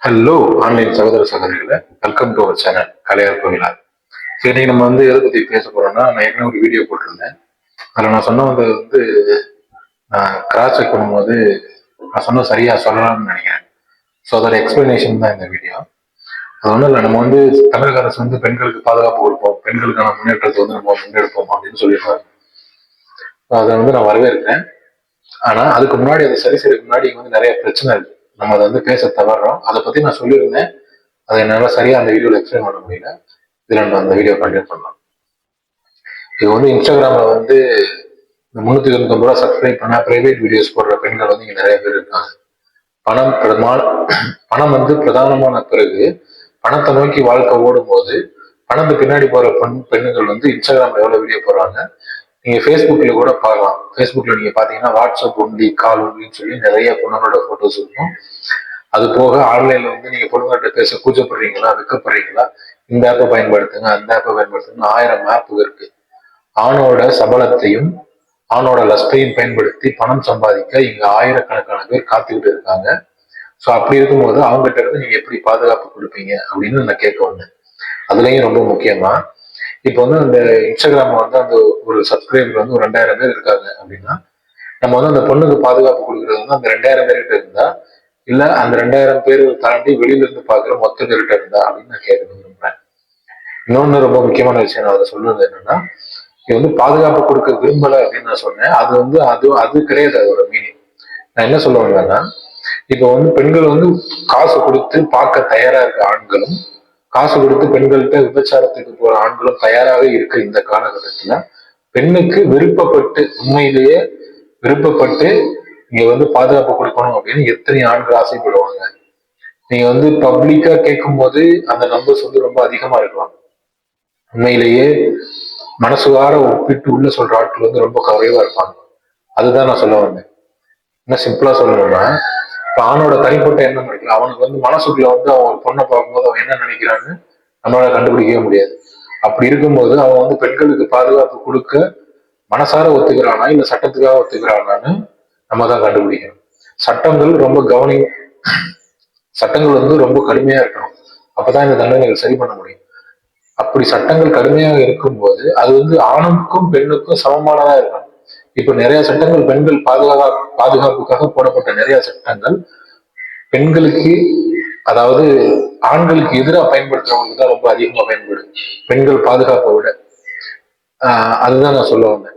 Hello online சகோதர சகோதரிகளை welcome to our channel கலையார் கோவிலா. சரி, இன்னைக்கு நம்ம எதை பத்தி பேச போறோம்னா, நான் ஏற்கனவே ஒரு வீடியோ போட்டிருந்தேன். அதில் நான் சொன்ன நான் கிராஸ் செக் பண்ணும்போது நான் சொன்ன சரியா சொல்லலாம்னு நினைக்கிறேன். ஸோ அதோட எக்ஸ்பிளனேஷன் தான் இந்த வீடியோ. அது ஒன்றும் இல்லை, நம்ம தமிழக அரசு பெண்களுக்கு பாதுகாப்பு கொடுப்போம், பெண்களுக்கான முன்னேற்றத்தை நம்ம முன்னெடுப்போம் அப்படின்னு சொல்லியிருக்காங்க. அதை நான் வரவேற்கிறேன். ஆனா அதுக்கு முன்னாடி அதை சரி செய்யறதுக்கு முன்னாடி நிறைய பிரச்சனை இருக்கு. நம்ம அதை பேச தவறோம். அதை பத்தி நான் சொல்லியிருந்தேன். அதை என்னால சரியா அந்த வீடியோல எக்ஸ்பிளைன் பண்ண முடியல. இதுல நம்ம அந்த வீடியோ கண்டினியூ பண்ணலாம். இது இன்ஸ்டாகிராம்ல இந்த 399 ரூபா சப்ஸ்கிரைப் பண்ண பிரைவேட் வீடியோஸ் போடுற பெண்கள் இங்க நிறைய பேர் இருக்காங்க. பணம் பிரதானமான பிறகு பணத்தை நோக்கி வாழ்க்கை ஓடும் போது பணத்துக்கு பின்னாடி போற பெண்ணுகள் இன்ஸ்டாகிராம்ல எவ்வளவு வீடியோ போடுறாங்க. நீங்க ஃபேஸ்புக்ல கூட பார்க்கலாம். ஃபேஸ்புக்ல நீங்க பாத்தீங்கன்னா வாட்ஸ்அப் ஒன்லி, கால் ஒன்லின்னு சொல்லி நிறைய பொண்ணுங்களோட போட்டோஸ் இருக்கும். அது போக ஆன்லைன்ல நீங்க பொண்ணுங்கள்ட்ட பேச கூச்சப்படுறீங்களா, வெக்கப்படுறீங்களா, இந்த ஆப்பை பயன்படுத்துங்க, அந்த ஆப்பை பயன்படுத்துங்க, 1000 ஆப் இருக்கு. ஆணோட சபலத்தையும் ஆணோட லஸ்டையும் பயன்படுத்தி பணம் சம்பாதிக்க இங்க ஆயிரக்கணக்கான பேர் காத்துக்கிட்டு இருக்காங்க. ஸோ அப்படி இருக்கும்போது அவங்ககிட்ட இருந்து நீங்க எப்படி பாதுகாப்பு கொடுப்பீங்க அப்படின்னு நான் கேட்க வந்தேன். அதுலயும் ரொம்ப முக்கியமா இப்போ அந்த இன்ஸ்டாகிராம் அந்த ஒரு சப்ஸ்கிரைபர் ஒரு 2000 பேர் இருக்காங்க அப்படின்னா, நம்ம அந்த பொண்ணுக்கு பாதுகாப்பு கொடுக்கறது அந்த 2000 பேர்கிட்ட இருந்தா, இல்ல அந்த 2000 பேர் தாண்டி வெளியில இருந்து பாக்குற மொத்த பேர்கிட்ட இருந்தா அப்படின்னு நான் கேட்க விரும்புறேன். இன்னொன்னு ரொம்ப முக்கியமான விஷயம் நான் அதை சொல்றது என்னன்னா, இது பாதுகாப்பு கொடுக்க விரும்பல அப்படின்னு நான் சொன்னேன். அது கிடையாது அதோட மீனிங். நான் என்ன சொல்ல வந்தேன்னா, இப்போ பெண்கள் காசு கொடுத்து பார்க்க தயாரா இருக்க ஆண்களும், காசு கொடுத்து பெண்கள்கிட்ட விபச்சாரத்துக்கு போற ஆண்களும் தயாராக இருக்க இந்த காலகட்டத்துல பெண்ணுக்கு விருப்பப்பட்டு, உண்மையிலேயே விருப்பப்பட்டு நீங்க பாதுகாப்பு கொடுக்கணும் அப்படின்னு எத்தனை ஆண்கள் ஆசைப்படுவாங்க. நீங்க பப்ளிக்கா கேட்கும் போது அந்த நம்பர்ஸ் ரொம்ப அதிகமா இருக்கலாம். உண்மையிலேயே மனசுவார ஒப்பிட்டு உள்ள சொல்ற ஆட்கள் ரொம்ப குறைவா இருப்பாங்க. அதுதான் நான் சொல்ல வந்தேன். என்ன சிம்பிளா சொல்லணும்னா, இப்ப ஆணோட தனிப்பட்ட எண்ணம் இருக்குல்ல, அவனுக்கு மனசுக்குள்ள அவன் ஒரு பொண்ணை பார்க்கும்போது அவன் என்ன நினைக்கிறான்னு நம்மளால கண்டுபிடிக்கவே முடியாது. அப்படி இருக்கும்போது அவன் பெண்களுக்கு பாதுகாப்பு கொடுக்க மனசார ஒத்துக்கிறானா இல்ல சட்டத்துக்காக ஒத்துக்கிறானான்னு நம்ம தான் கண்டுபிடிக்கணும். சட்டங்கள் ரொம்ப கடுமையா இருக்கணும். அப்பதான் இந்த தண்டனைகள் சரி பண்ண முடியும். அப்படி சட்டங்கள் கடுமையாக இருக்கும்போது அது ஆணுக்கும் பெண்ணுக்கும் சமமானதா இருக்கணும். இப்ப நிறைய சட்டங்கள் பெண்கள் பாதுகாப்புக்காக போடப்பட்ட நிறைய சட்டங்கள் பெண்களுக்கு, அதாவது ஆண்களுக்கு எதிராக பயன்படுத்துறவங்களுக்கு தான் ரொம்ப அதிகமா பயன்படுது, பெண்கள் பாதுகாப்பை விட. அதுதான் நான் சொல்ல வந்தேன்.